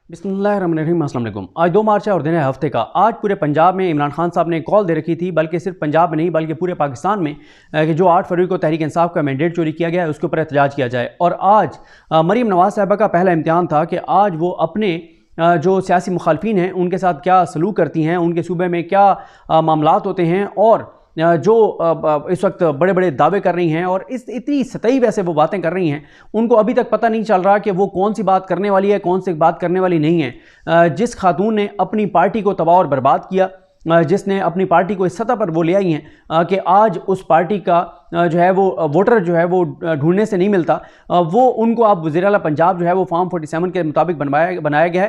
बिस्मिल्लाहिर्रहमानिर्रहीम। अस्सलाम वालेकुम। आज 2 मार्च है और दिन है हफ्ते का। आज पूरे पंजाब में इमरान खान साहब ने कॉल दे रखी थी, बल्कि सिर्फ पंजाब में नहीं बल्कि पूरे पाकिस्तान में, कि जो 8 फरवरी को तहरीक इंसाफ का मैंडेट चोरी किया गया है उसके ऊपर एहतजाज किया जाए। और आज मरीम नवाज साहिबा का पहला इम्तिहान था कि आज वो अपने जो सियासी मुखालफिन हैं उनके साथ क्या सलूक करती हैं, उनके सूबे में क्या मामलात होते हैं, और जो इस वक्त बड़े बड़े दावे कर रही हैं और इतनी सतही वैसे वो बातें कर रही हैं, उनको अभी तक पता नहीं चल रहा कि वो कौन सी बात करने वाली है, कौन सी बात करने वाली नहीं है। जिस खातून ने अपनी पार्टी को तबाह और बर्बाद किया, जिसने अपनी पार्टी को इस सतह पर वो ले आई हैं कि आज उस पार्टी का जो है वो वोटर जो है वो ढूंढने से नहीं मिलता, वो उनको आप वज़ीर आला पंजाब जो है वो फॉर्म 47 के मुताबिक बनवाया गया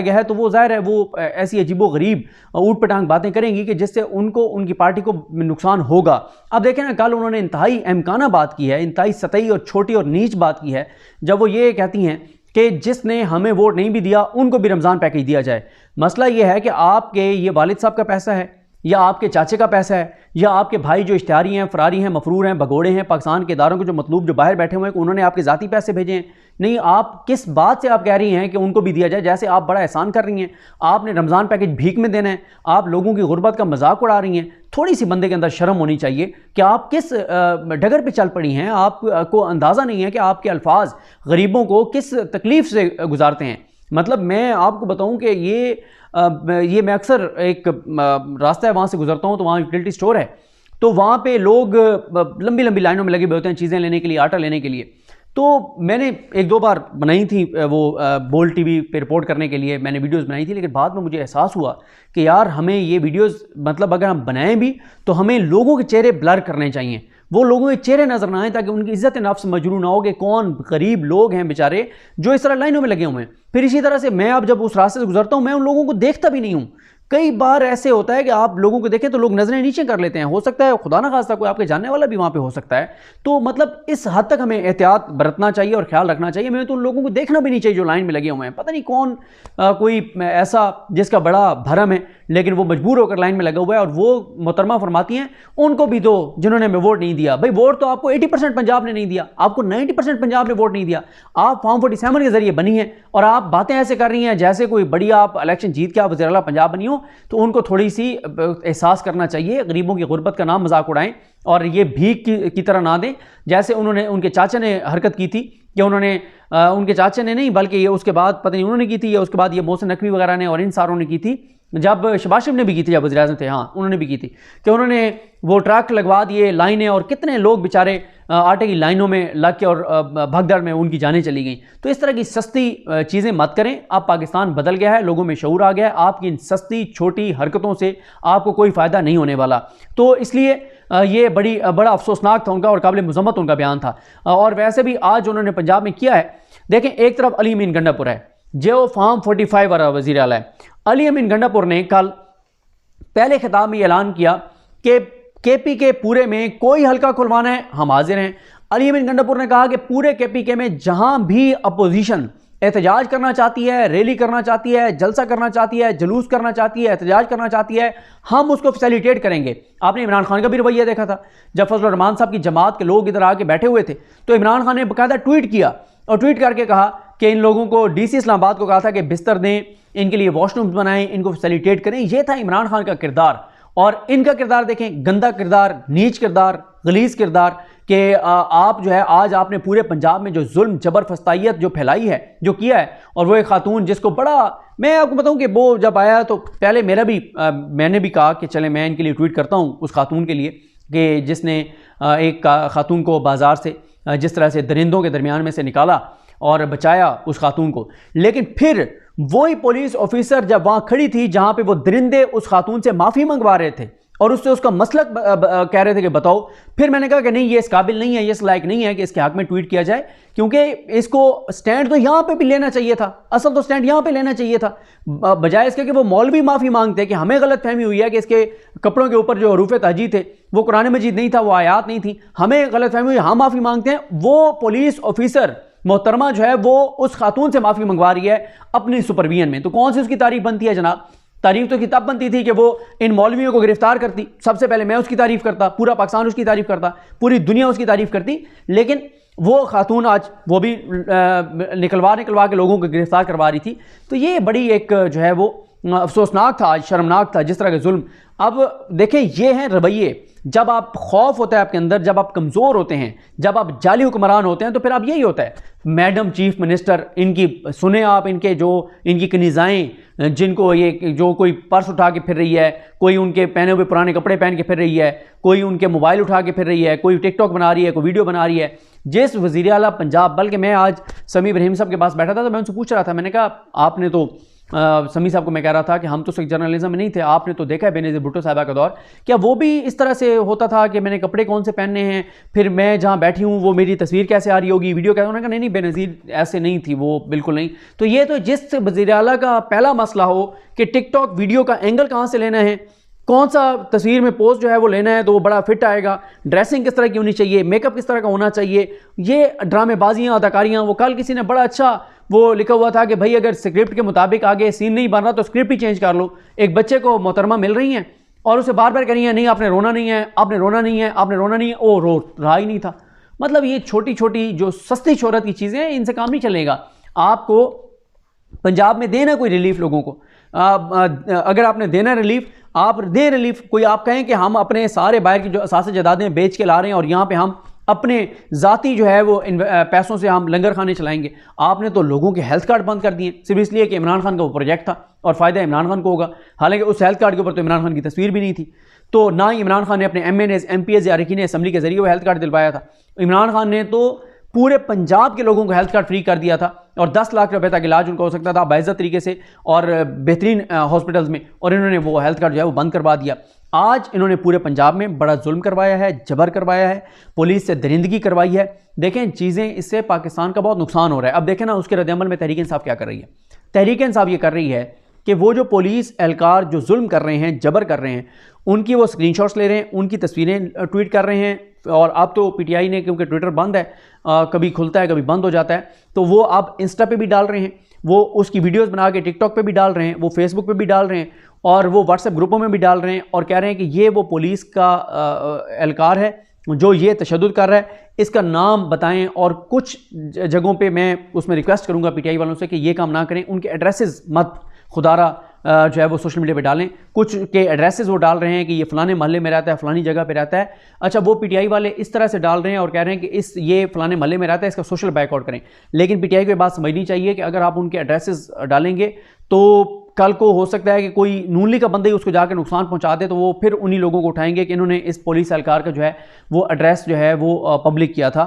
है। तो वो ज़ाहिर है वो ऐसी अजीबो गरीब ऊट पटांग बातें करेंगी कि जिससे उनको उनकी पार्टी को नुकसान होगा। अब देखें ना, कल उन्होंने इंतहाई अहमकाना बात की है, इंतहाई सतही और छोटी और नीच बात की है, जब वो ये कहती हैं कि जिसने हमें वोट नहीं भी दिया उनको भी रमज़ान पैकेज दिया जाए। मसला ये है कि आपके ये वालिद साहब का पैसा है, या आपके चाचे का पैसा है, या आपके भाई जो इश्तिहारी हैं, फरारी हैं, मफरूर हैं, भगोड़े हैं, पाकिस्तान के इदारों के जो मतलूब जो बाहर बैठे हुए हैं, उन्होंने आपके ज़ाती पैसे भेजे हैं। नहीं, आप किस बात से आप कह रही हैं कि उनको भी दिया जाए? जैसे आप बड़ा एहसान कर रही हैं, आपने रमज़ान पैकेज भीख में देना है, आप लोगों की गुर्बत का मजाक उड़ा रही हैं। थोड़ी सी बंदे के अंदर शर्म होनी चाहिए कि आप किस डगर पे चल पड़ी हैं। आपको अंदाज़ा नहीं है कि आपके अल्फाज गरीबों को किस तकलीफ़ से गुजारते हैं। मतलब मैं आपको बताऊं कि ये मैं अक्सर एक रास्ता है वहाँ से गुजरता हूँ, तो वहाँ यूटिलिटी स्टोर है, तो वहाँ पे लोग लंबी लंबी लाइनों में लगे हुए होते हैं चीज़ें लेने के लिए, आटा लेने के लिए। तो मैंने 1-2 बार बनाई थी वो बोल्ड टीवी पे रिपोर्ट करने के लिए मैंने वीडियोस बनाई थी, लेकिन बाद में मुझे एहसास हुआ कि यार हमें ये वीडियोस मतलब अगर हम बनाएं भी तो हमें लोगों के चेहरे ब्लर करने चाहिए, वो लोगों के चेहरे नजर ना आए, ताकि उनकी इज्जत नफ्स मजरू ना हो कि कौन गरीब लोग हैं बेचारे जो इस तरह लाइनों में लगे हुए हैं। फिर इसी तरह से मैं अब जब उस रास्ते से गुजरता हूँ, मैं उन लोगों को देखता भी नहीं हूँ। कई बार ऐसे होता है कि आप लोगों को देखें तो लोग नजरें नीचे कर लेते हैं, हो सकता है खुदा ना खास्ता कोई आपके जानने वाला भी वहां पे हो सकता है। तो मतलब इस हद तक हमें एहतियात बरतना चाहिए और ख्याल रखना चाहिए। मैं तो उन लोगों को देखना भी नहीं चाहिए जो लाइन में लगे हुए हैं। पता नहीं कौन कोई ऐसा जिसका बड़ा भरम है लेकिन वो मजबूर होकर लाइन में लगा हुआ है, और वो मोहतरमा फरमाती हैं उनको भी दो जिन्होंने हमें वोट नहीं दिया। भाई वोट तो आपको 80% पंजाब ने नहीं दिया, आपको 90% पंजाब ने वोट नहीं दिया। आप फॉर्म 47 के जरिए बनी हैं और आप बातें ऐसे कर रही हैं जैसे कोई बड़ी आप इलेक्शन जीत के आप वज़ीर आला पंजाब बनी हो। तो उनको थोड़ी सी एहसास करना चाहिए, गरीबों की गुर्बत का नाम मजाक उड़ाएं और ये भीख की तरह ना दें, जैसे उन्होंने उनके चाचा ने हरकत की थी कि उन्होंने उनके चाचा ने नहीं बल्कि ये उसके बाद पता नहीं उन्होंने की थी या उसके बाद ये मोहसिन नकवी वगैरह ने और इन सारों ने की थी, जब शहबाज शरीफ ने भी की थी, जब वज़ीर-ए-आज़म थे, हाँ उन्होंने भी की थी, कि उन्होंने वो ट्रक लगवा दिए, लाइनें, और कितने लोग बेचारे आटे की लाइनों में लग के और भगदड़ में उनकी जानें चली गई। तो इस तरह की सस्ती चीज़ें मत करें। अब पाकिस्तान बदल गया है, लोगों में शऊर आ गया है, आपकी इन सस्ती छोटी हरकतों से आपको कोई फ़ायदा नहीं होने वाला। तो इसलिए ये बड़ा अफसोसनाक था उनका और काबिल मज़म्मत उनका बयान था। और वैसे भी आज उन्होंने पंजाब में किया है, देखें एक तरफ अली अमीन गंडापुर है जो फॉर्म 45 वाला वज़ीर आला है। अली अमीन गंडापुर ने कल पहले खिताब में ऐलान किया कि केपी के पूरे में कोई हल्का खुलवाना है हम हाजिर हैं। अली अमीन गंडापुर ने कहा कि पूरे केपीके में जहां भी अपोजिशन एहतजाज करना चाहती है, रैली करना चाहती है, जलसा करना चाहती है, जुलूस करना चाहती है, एहतजाज करना चाहती है, हम उसको फैसिलिटेट करेंगे। आपने इमरान खान का भी रवैया देखा था, जब फजल रहमान साहब की जमात के लोग इधर आके बैठे हुए थे तो इमरान खान ने बाकायदा ट्वीट किया और ट्वीट करके कहा कि इन लोगों को डीसी इस्लामाबाद को कहा था कि बिस्तर दें, इनके लिए वॉशरूम्स बनाएं, इनको फैसिलिटेट करें। यह था इमरान खान का किरदार। और इनका किरदार देखें, गंदा किरदार, नीच किरदार, गलीज किरदार, कि आप जो है आज आपने पूरे पंजाब में जो जुल्म जबर फस्तायत जो फैलाई है, जो किया है, और वो एक खातून जिसको बड़ा, मैं आपको बताऊं कि वो जब आया तो पहले मेरा भी मैंने भी कहा कि चले मैं इनके लिए ट्वीट करता हूं उस खातून के लिए कि जिसने एक खातून को बाजार से जिस तरह से दरिंदों के दरमियान में से निकाला और बचाया उस खातून को। लेकिन फिर वही पुलिस ऑफिसर जब वहां खड़ी थी जहां पे वो दरिंदे उस खातून से माफ़ी मंगवा रहे थे और उससे उसका मसलक कह रहे थे कि बताओ, फिर मैंने कहा कि नहीं, ये इस काबिल नहीं है, ये इस लायक नहीं है कि इसके हक में ट्वीट किया जाए, क्योंकि इसको स्टैंड तो यहाँ पे भी लेना चाहिए था। असल तो स्टैंड यहाँ पे लेना चाहिए था, बजाय इसके कि वो मौलवी माफ़ी मांगते कि हमें गलत फहमी हुई है कि इसके कपड़ों के ऊपर जो हरूफ तहजी थे वो कुरान मजीद नहीं था, वो आयात नहीं थी, हमें गलत फहमी हुई, हम माफ़ी मांगते हैं। वो पुलिस ऑफिसर मोहतरमा जो है वो उस खातून से माफ़ी मंगवा रही है अपनी सुपरविजन में, तो कौन सी उसकी तारीफ बनती है जनाब? तारीफ तो किताब बनती थी कि वो इन मौलवियों को गिरफ्तार करती, सबसे पहले मैं उसकी तारीफ करता, पूरा पाकिस्तान उसकी तारीफ करता, पूरी दुनिया उसकी तारीफ करती। लेकिन वो खातून आज वो भी निकलवा के लोगों को गिरफ्तार करवा रही थी। तो ये बड़ी एक जो है वो अफसोसनाक था, आज शर्मनाक था जिस तरह के जुल्म। अब देखें, ये हैं रवैये। जब आप खौफ होता है आपके अंदर, जब आप कमज़ोर होते हैं, जब आप जाली हुक्मरान होते हैं, तो फिर आप यही होता है। मैडम चीफ मिनिस्टर, इनकी सुने आप, इनके जो इनकी कनीज़ाएँ, जिनको ये जो कोई पर्स उठा के फिर रही है, कोई उनके पहने हुए पुराने कपड़े पहन के फिर रही है, कोई उनके मोबाइल उठा के फिर रही है, कोई टिकटॉक बना रही है, कोई वीडियो बना रही है। जिस वज़ीर आला पंजाब, बल्कि मैं आज समी इब्राहिम साहब के पास बैठा था तो मैं उनसे पूछ रहा था, मैंने कहा आपने तो समी साहब को मैं कह रहा था कि हम तो सिर्फ जर्नलिज्म में नहीं थे, आपने तो देखा है बेनज़ीर भुट्टो साहबा का दौर, क्या वो भी इस तरह से होता था कि मैंने कपड़े कौन से पहनने हैं, फिर मैं जहाँ बैठी हूँ वो मेरी तस्वीर कैसे आ रही होगी, वीडियो कैसे? उन्होंने कहा नहीं बेनज़ीर ऐसे नहीं थी वो, बिल्कुल नहीं। तो ये तो जिस वज़ीर आला का पहला मसला हो कि टिकटॉक वीडियो का एंगल कहाँ से लेना है, कौन सा तस्वीर में पोज जो है वो लेना है तो वो बड़ा फिट आएगा, ड्रेसिंग किस तरह की होनी चाहिए, मेकअप किस तरह का होना चाहिए, ये ड्रामेबाजियाँ, अदाकारियाँ। वो कल किसी ने बड़ा अच्छा वो लिखा हुआ था कि भाई अगर स्क्रिप्ट के मुताबिक आगे सीन नहीं बन रहा तो स्क्रिप्ट ही चेंज कर लो। एक बच्चे को मोहतरमा मिल रही हैं और उसे बार बार कह रही है नहीं आपने रोना नहीं है, आपने रोना नहीं है, आपने रोना नहीं है, ओ रो रहा ही नहीं था। मतलब ये छोटी छोटी जो सस्ती शोहरत की चीज़ें हैं, इनसे काम नहीं चलेगा। आपको पंजाब में देना कोई रिलीफ लोगों को, अगर आपने देना रिलीफ, आप दें रिलीफ। कोई आप कहें कि हम अपने सारे बाहर की जो असासे जायदादें बेच के ला रहे हैं और यहाँ पे हम अपने ज़ाती जो है वो पैसों से हम लंगर खाने चलाएंगे। आपने तो लोगों के हेल्थ कार्ड बंद कर दिए सिर्फ इसलिए कि इमरान खान का वो प्रोजेक्ट था और फ़ायदा इमरान खान को होगा। हालांकि उस हेल्थ कार्ड के ऊपर तो इमरान खान की तस्वीर भी नहीं थी, तो ना ही इमरान खान ने अपने MNAs, MPs या अरकान असम्बली के जरिए वो हेल्थ कार्ड दिलवाया था। इमरान खान ने तो पूरे पंजाब के लोगों को हेल्थ कार्ड फ्री कर दिया था और 10 लाख रुपए तक इलाज उनका हो सकता था बाइज्जत तरीके से और बेहतरीन हॉस्पिटल्स में, और इन्होंने वो हेल्थ कार्ड जो है वो बंद करवा दिया। आज इन्होंने पूरे पंजाब में बड़ा जुल्म करवाया है, जबर करवाया है, पुलिस से दरिंदगी करवाई है। देखें चीज़ें, इससे पाकिस्तान का बहुत नुकसान हो रहा है। अब देखें ना उसके रद्द-ए-अमल में तहरीक इंसाफ क्या कर रही है। तहरीक इंसाफ ये कर रही है कि वो जो पुलिस एहलकार जो जुल्म कर रहे हैं, जबर कर रहे हैं, उनकी वो स्क्रीनशॉट्स ले रहे हैं, उनकी तस्वीरें ट्वीट कर रहे हैं। और अब तो PTI ने, क्योंकि ट्विटर बंद है, कभी खुलता है कभी बंद हो जाता है, तो वो अब इंस्टा पे भी डाल रहे हैं, वो उसकी वीडियोस बना के टिकटॉक पे भी डाल रहे हैं, वो फेसबुक पे भी डाल रहे हैं और वो व्हाट्सएप ग्रुपों में भी डाल रहे हैं और कह रहे हैं कि ये वो पुलिस का एहलकार है जो ये तशद्दुद कर रहा है, इसका नाम बताएं। और कुछ जगहों पे मैं उसमें रिक्वेस्ट करूंगा PTI वालों से कि ये काम ना करें, उनके एड्रेसेस मत खुदारा जो है वो सोशल मीडिया पे डालें। कुछ के एड्रेसेस वो डाल रहे हैं कि ये फलाने महल्ले में रहता है, फलानी जगह पे रहता है। अच्छा, वो PTI वाले इस तरह से डाल रहे हैं और कह रहे हैं कि ये फलाने महल्ले में रहता है, इसका सोशल बाइकआउट करें। लेकिन PTI को ये बात समझनी चाहिए कि अगर आप उनके एड्रेसेस डालेंगे तो कल को हो सकता है कि कोई नून लीग का बंदा ही उसको जाकर नुकसान पहुंचा दे, तो वो फिर उन्हीं लोगों को उठाएंगे कि इन्होंने इस पुलिस एहलकार का जो है वो एड्रेस जो है वो पब्लिक किया था।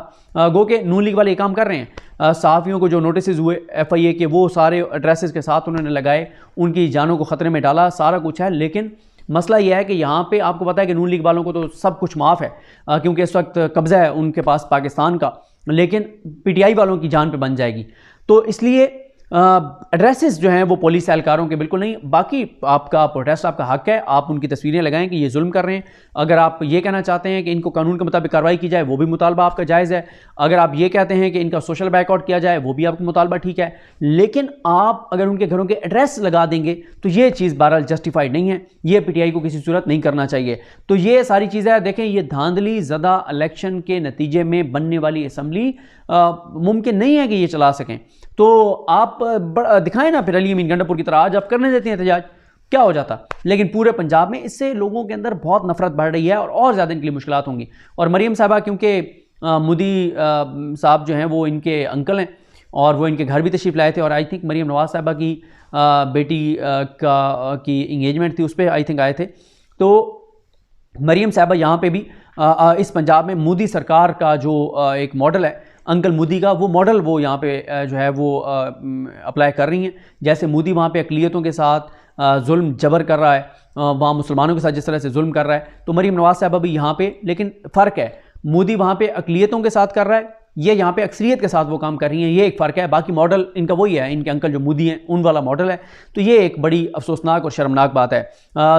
गो के नून लीग वाले ये काम कर रहे हैं। सहाफ़ियों को जो नोटिस हुए FIA के, वो सारे एड्रेसेस के साथ उन्होंने लगाए, उनकी जानों को ख़तरे में डाला, सारा कुछ है। लेकिन मसला यह है कि यहाँ पे आपको पता है कि नून लीग वालों को तो सब कुछ माफ़ है क्योंकि इस वक्त कब्ज़ा है उनके पास पाकिस्तान का, लेकिन PTI वालों की जान पे बन जाएगी। तो इसलिए एड्रेसेस जो हैं वो पुलिस एहलकारों के बिल्कुल नहीं। बाकी आपका प्रोटेस्ट, आपका हक है, आप उनकी तस्वीरें लगाएं कि ये जुल्म कर रहे हैं। अगर आप ये कहना चाहते हैं कि इनको कानून के मुताबिक कार्रवाई की जाए, वो भी मुतालबा आपका जायज़ है। अगर आप ये कहते हैं कि इनका सोशल बाइकआउट किया जाए, वो भी आपका मुतालबा ठीक है। लेकिन आप अगर उनके घरों के एड्रेस लगा देंगे तो ये चीज़ बहरहाल जस्टिफाइड नहीं है, ये PTI को किसी सूरत नहीं करना चाहिए। तो ये सारी चीज़ें देखें, ये धांधली ज़दा इलेक्शन के नतीजे में बनने वाली असम्बली मुमकिन नहीं है कि ये चला सकें। तो आप दिखाएं ना फिर अली अमीन गंडापुर की तरह, आज आप करने देते हैं एहतजाज, क्या हो जाता। लेकिन पूरे पंजाब में इससे लोगों के अंदर बहुत नफरत बढ़ रही है और ज़्यादा इनके लिए मुश्किलात होंगी। और मरीम साहबा, क्योंकि मोदी साहब जो हैं वो इनके अंकल हैं और वो इनके घर भी तशरीफ़ लाए थे, और आई थिंक मरीम नवाज़ साहबा की बेटी की इंगेजमेंट थी, उस पर आई थिंक आए थे। तो मरीम साहबा यहाँ पे भी इस पंजाब में मोदी सरकार का जो एक मॉडल है अंकल मोदी का, वो मॉडल वो यहाँ पे जो है वो अप्लाई कर रही हैं। जैसे मोदी वहाँ पे अक़लियतों के साथ जुल्म जबर कर रहा है, वहाँ मुसलमानों के साथ जिस तरह से जुल्म कर रहा है, तो मरीम नवाज़ साहबा भी यहाँ पे, लेकिन फ़र्क है, मोदी वहाँ पे अक़लियतों के साथ कर रहा है, ये यहाँ पे अक्सरियत के साथ वो काम कर रही हैं, ये एक फ़र्क है। बाकी मॉडल इनका वही है, इनके अंकल जो मोदी हैं उन वाला मॉडल है। तो ये एक बड़ी अफसोसनाक और शर्मनाक बात है।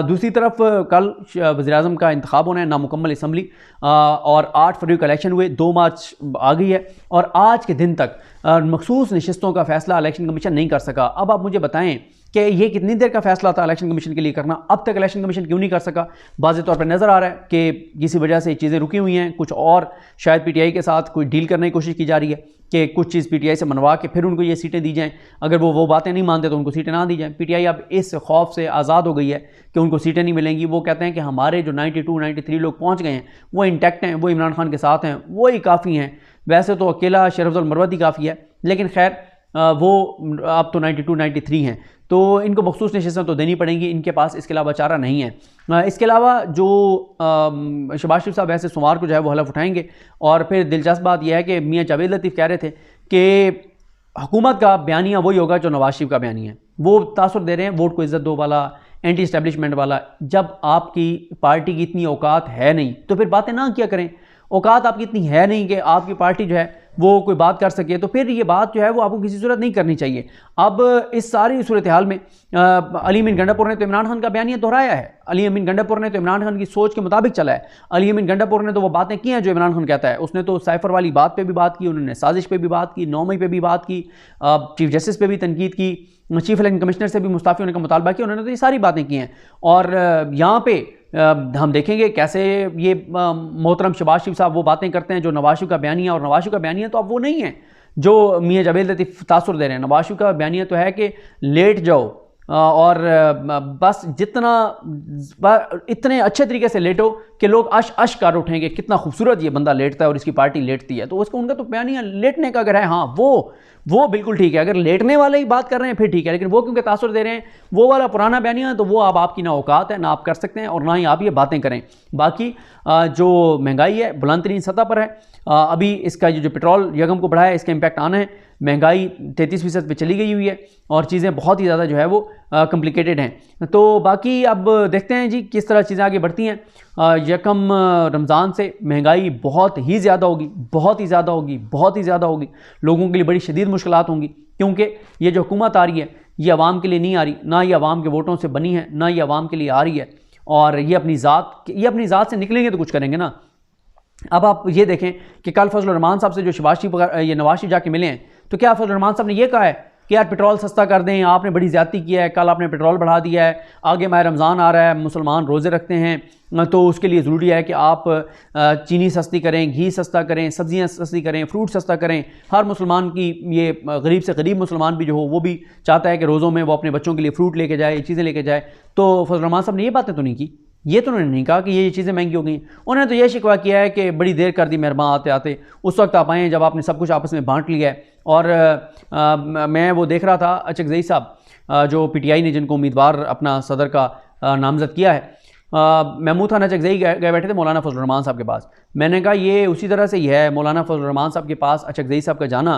दूसरी तरफ कल वज़ीर-ए-आज़म का इंतखाब होना है, नामुकम्मल असम्बली, और 8 फरवरी का इलेक्शन हुए, 2 मार्च आ गई है और आज के दिन तक मखसूस नशिस्तों का फ़ैसला इलेक्शन कमीशन नहीं कर सका। अब आप मुझे बताएँ कि ये कितनी देर का फैसला था इलेक्शन कमीशन के लिए करना, अब तक इलेक्शन कमीशन क्यों नहीं कर सका। वाज़ेह तौर पर नज़र आ रहा है कि किसी वजह से चीज़ें रुकी हुई हैं, कुछ और शायद पीटीआई के साथ कोई डील करने की कोशिश की जा रही है कि कुछ चीज़ पीटीआई से मनवा के फिर उनको ये सीटें दी जाएँ, अगर वो बातें नहीं मानते तो उनको सीटें ना दी जाएँ। पीटीआई अब इस खौफ से आज़ाद हो गई है कि उनको सीटें नहीं मिलेंगी। वो कहते हैं कि हमारे जो 92-93 लोग पहुँच गए हैं वो इंटैक्ट हैं, वो इमरान खान के साथ हैं, वो ही काफ़ी हैं। वैसे तो अकेला शेर अफजल मरवती काफ़ी है, लेकिन खैर वो अब तो 92-93 हैं, तो इनको बखसूस नशिस्तें तो देनी पड़ेंगी, इनके पास इसके अलावा चारा नहीं है। इसके अलावा जो शहबाज शरीफ साहब ऐसे सोमवार को जो है वो हलफ उठाएंगे। और फिर दिलचस्प बात यह है कि मियाँ जावेद लतीफ़ कह रहे थे कि हुकूमत का बयानिया वही होगा जो नवाज शरीफ का बयानिया है। वो तासुर दे रहे हैं वोट को इज़्ज़त दो वाला, एंटी इस्टेब्लिशमेंट वाला। जब आपकी पार्टी की इतनी औकात है नहीं तो फिर बातें ना किया करें। औकात आपकी इतनी है नहीं कि आपकी पार्टी जो है वो कोई बात कर सके, तो फिर ये बात जो है वो आपको किसी सूरत नहीं करनी चाहिए। अब इस सारी सूरत हाल में अली अमीन गंडापुर ने तो इमरान खान का बयानिया दोहराया है, अली अमीन गंडापुर ने तो इमरान खान की सोच के मुताबिक चला है। अली अमीन गंडापुर ने तो वो बातें की हैं जो इमरान खान कहता है। उसने तो साइफर वाली बात पे भी बात की, उन्होंने साजिश पे भी बात की, 9 मई पे भी बात की, चीफ जस्टिस पे भी तनकीद की, चीफ इलेक्शन कमिश्नर से भी मुस्ताफ़ी होने का मुतालबा किया। उन्होंने तो ये सारी बातें की हैं। और यहाँ पे हम देखेंगे कैसे ये मोहतरम शहबाज शरीफ साहब वो बातें करते हैं जो नवाज शरीफ का बयानिया, और नवाज शरीफ का बयानिया तो अब वो नहीं है जो मियाँ जावेद लतीफ़ तासुर दे रहे हैं। नवाज शरीफ का बयानिया तो है कि लेट जाओ और बस जितना इतने अच्छे तरीके से लेटो कि लोग अश अश कर उठेंगे, कितना खूबसूरत ये बंदा लेटता है और इसकी पार्टी लेटती है। तो उसका उनका तो बयानिया लेटने का अगर है, हाँ वो बिल्कुल ठीक है। अगर लेटने वाले ही बात कर रहे हैं फिर ठीक है, लेकिन वो क्योंकि तासुर दे रहे हैं वो वाला पुराना बयानिया है, तो वो अब आपकी ना औकात है, ना आप कर सकते हैं और ना ही आप ये बातें करें। बाकी जो महंगाई है बुलंद तरीन सतह पर है। अभी इसका जो पेट्रोल यकम को बढ़ा है इसका इम्पैक्ट आना है। महंगाई 33% पे चली गई हुई है और चीज़ें बहुत ही ज़्यादा जो है वो कॉम्प्लिकेटेड हैं। तो बाकी अब देखते हैं जी किस तरह चीज़ें आगे बढ़ती हैं। यकम रमज़ान से महंगाई बहुत ही ज़्यादा होगी, बहुत ही ज़्यादा होगी, बहुत ही ज़्यादा होगी। लोगों के लिए बड़ी शदीद मुश्किलात होंगी, क्योंकि ये जो हुकूमत आ रही है ये आवाम के लिए नहीं आ रही, ना ये आवाम के वोटों से बनी है, ना ये आवाम के लिए आ रही है। और ये अपनी ज़ात से निकलेंगे तो कुछ करेंगे ना। अब आप ये देखें कि कल फजल रहमान साहब से जो शहबाज शरीफ ये नवाज शरीफ जाके मिले हैं, तो क्या फजल रहमान साहब ने ये कहा है कि यार पेट्रोल सस्ता कर दें, आपने बड़ी ज़्यादती किया है, कल आपने पेट्रोल बढ़ा दिया है, आगे माह रमज़ान आ रहा है, मुसलमान रोज़े रखते हैं, तो उसके लिए ज़रूरी है कि आप चीनी सस्ती करें, घी सस्ता करें, सब्ज़ियाँ सस्ती करें, फ्रूट सस्ता करें। हर मुसलमान की ये गरीब से गरीब मुसलमान भी जो हो वो भी चाहता है कि रोज़ों में वो अपने बच्चों के लिए फ्रूट लेके जाए, चीज़ें लेके जाए। तो फजल रहमान साहब ने ये बातें तो नहीं की, ये तो उन्होंने नहीं कहा कि ये चीज़ें महंगी हो गई। उन्होंने तो ये शिकवा किया है कि बड़ी देर कर दी मेहरबान आते आते, उस वक्त आप आए जब आपने सब कुछ आपस में बांट लिया है। और मैं वो देख रहा था अचकज़ई साहब जो पीटीआई ने जिनको उम्मीदवार अपना सदर का नामज़द किया है, महमूद खान अचकज़ई गए बैठे थे मौलाना फजल रहमान साहब के पास। मैंने कहा ये उसी तरह से ही है मौलाना फजल रहमान साहब के पास अचकज़ई साहब का जाना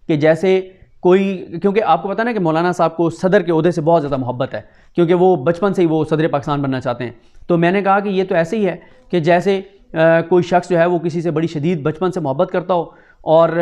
कि जैसे कोई, क्योंकि आपको पता ना कि मौलाना साहब को सदर के ओहदे से बहुत ज़्यादा मोहब्बत है, क्योंकि वो बचपन से ही वो सदर पाकिस्तान बनना चाहते हैं। तो मैंने कहा कि ये तो ऐसे ही है कि जैसे कोई शख्स जो है वो किसी से बड़ी शदीद बचपन से मोहब्बत करता हो और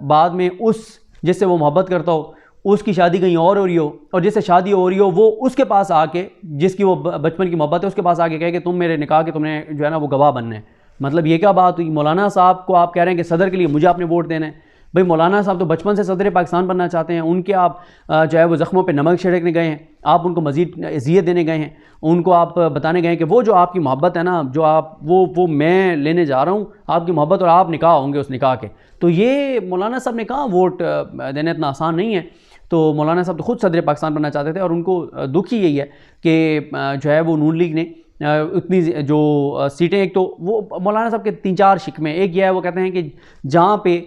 बाद में उस जिससे वो मोहब्बत करता हो उसकी शादी कहीं और हो रही हो, और जिससे शादी हो रही हो वो उसके पास आके, जिसकी वो बचपन की मोहब्बत है उसके पास आके कहे कि तुम मेरे निकाह के तुमने जो है ना वो गवाह बनना है। मतलब ये क्या बात हुई? मौलाना साहब को आप कह रहे हैं कि सदर के लिए मुझे आपने वोट देना है। भाई मौलाना साहब तो बचपन से सदर पाकिस्तान बनना चाहते हैं, उनके आप जो है वो ज़ख्मों पे नमक छिड़कने गए हैं, आप उनको मज़ीद अज़ियत देने गए हैं, उनको आप बताने गए हैं कि वो जो आपकी मोहब्बत है ना, जो आप वो मैं लेने जा रहा हूँ आपकी मोहब्बत, और आप निकाह होंगे उस निकाह के। तो ये मौलाना साहब ने कहा वोट देना इतना आसान नहीं है। तो मौलाना साहब तो खुद सदर पाकिस्तान बनना चाहते थे, और उनको दुख ही यही है कि जो है वो नून लीग ने इतनी जो सीटें, एक तो वो मौलाना साहब के 3-4 शिकवे, एक यह है वो कहते हैं कि जहाँ पे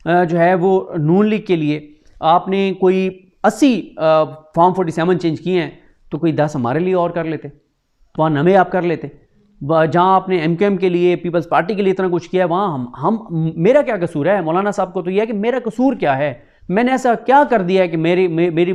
जो है वो नून लीग के लिए आपने कोई 80 फॉर्म 47 चेंज किए हैं तो कोई 10 हमारे लिए और कर लेते, वहाँ 90 आप कर लेते। जहाँ आपने MQM के लिए, पीपल्स पार्टी के लिए इतना कुछ किया है, वहाँ हम मेरा क्या कसूर है? मौलाना साहब को तो यह है कि मेरा कसूर क्या है, मैंने ऐसा क्या कर दिया है कि मेरी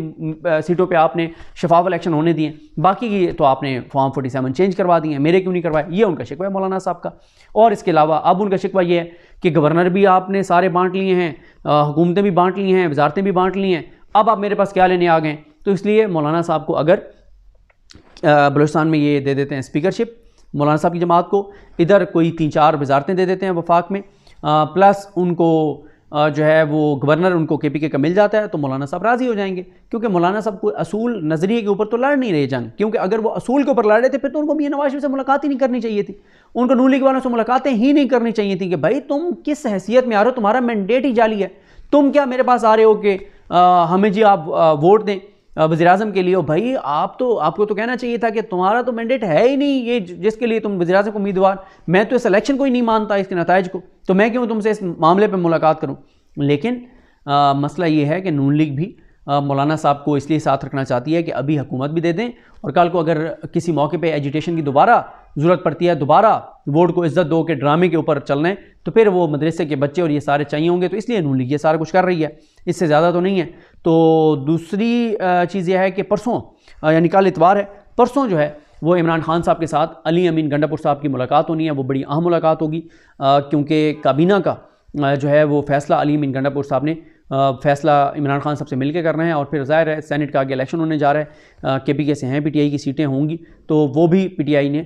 सीटों पे आपने शफाफ इलेक्शन होने दिए, बाकी की तो आपने फॉर्म 47 चेंज करवा दिए, मेरे क्यों नहीं करवाए? ये उनका शिकवा है मौलाना साहब का। और इसके अलावा अब उनका शिकवा ये है कि गवर्नर भी आपने सारे बांट लिए हैं, हुकूमतें भी बांट ली हैं, वजारतें भी बांट ली हैं, अब आप मेरे पास क्या लेने आ गए? तो इसलिए मौलाना साहब को अगर बलूचिस्तान में ये दे देते हैं स्पीकरशिप मौलाना साहब की जमात को, इधर कोई 3-4 वजारतें दे देते हैं वफाक में, प्लस उनको जो है वो गवर्नर उनको KPK का मिल जाता है तो मौलाना साहब राज़ी हो जाएंगे, क्योंकि मौलाना साहब को असूल नज़रिए के ऊपर तो लड़ नहीं रहे जंग, क्योंकि अगर वो असूल के ऊपर लड़ रहे थे फिर तो उनको मियां नवाज शरीफ से मुलाकात ही नहीं करनी चाहिए थी, उनको नून लीग वालों से मुलाकातें ही नहीं करनी चाहिए थी कि भाई तुम किस हैसियत में आ रहे हो, तुम्हारा मैंडेट ही जाली है, तुम क्या मेरे पास आ रहे हो कि हमें जी आप वोट दें वज़ीर-ए-आज़म के लिए। भाई आपको तो कहना चाहिए था कि तुम्हारा तो मैंडेट है ही नहीं, ये जिसके लिए तुम वज़ीर-ए-आज़म को उम्मीदवार, मैं तो इस इलेक्शन को ही नहीं मानता, इसके नताइज को, तो मैं क्यों तुमसे इस मामले पर मुलाकात करूँ। लेकिन मसला ये है कि नून लीग भी मौलाना साहब को इसलिए साथ रखना चाहती है कि अभी हुकूमत भी दे दें, और कल को अगर किसी मौके पे एजिटेशन की दोबारा ज़रूरत पड़ती है, दोबारा वोट को इज्जत दो के ड्रामे के ऊपर चलने, तो फिर वो मदरसे के बच्चे और ये सारे चाहिए होंगे, तो इसलिए नून लीग ये सारा कुछ कर रही है, इससे ज़्यादा तो नहीं है। तो दूसरी चीज़ यह है कि परसों यानी कल इतवार है, परसों जो है वो इमरान खान साहब के साथ अली अमीन गंडापुर साहब की मुलाकात होनी है, वो बड़ी अहम मुलाकात होगी, क्योंकि काबीना का जो है वो फैसला अली अमीन गंडापुर साहब ने फैसला इमरान खान साहब से मिलकर करना है, और फिर ज़ाहिर है सेनेट का आगे इलेक्शन होने जा रहा है, KPK से हैं PTI की सीटें होंगी, तो वो भी PTI ने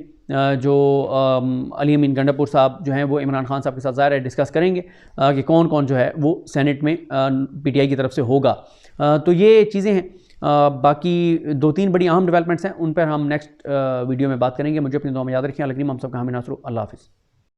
जो अली अमीन गंडापुर साहब जो हैं वो इमरान खान साहब के साथ ज़ाहिर है डिस्कस करेंगे कि कौन कौन जो है वो सेनेट में PTI की तरफ से होगा। तो ये चीज़ें हैं, बाकी 2-3 बड़ी अहम डेवलपमेंट्स हैं, उन पर हम नेक्स्ट वीडियो में बात करेंगे। मुझे अपनी दुआ में याद रखें। अलग हम सबका हमें नासरू, अल्लाह हाफ़िज़।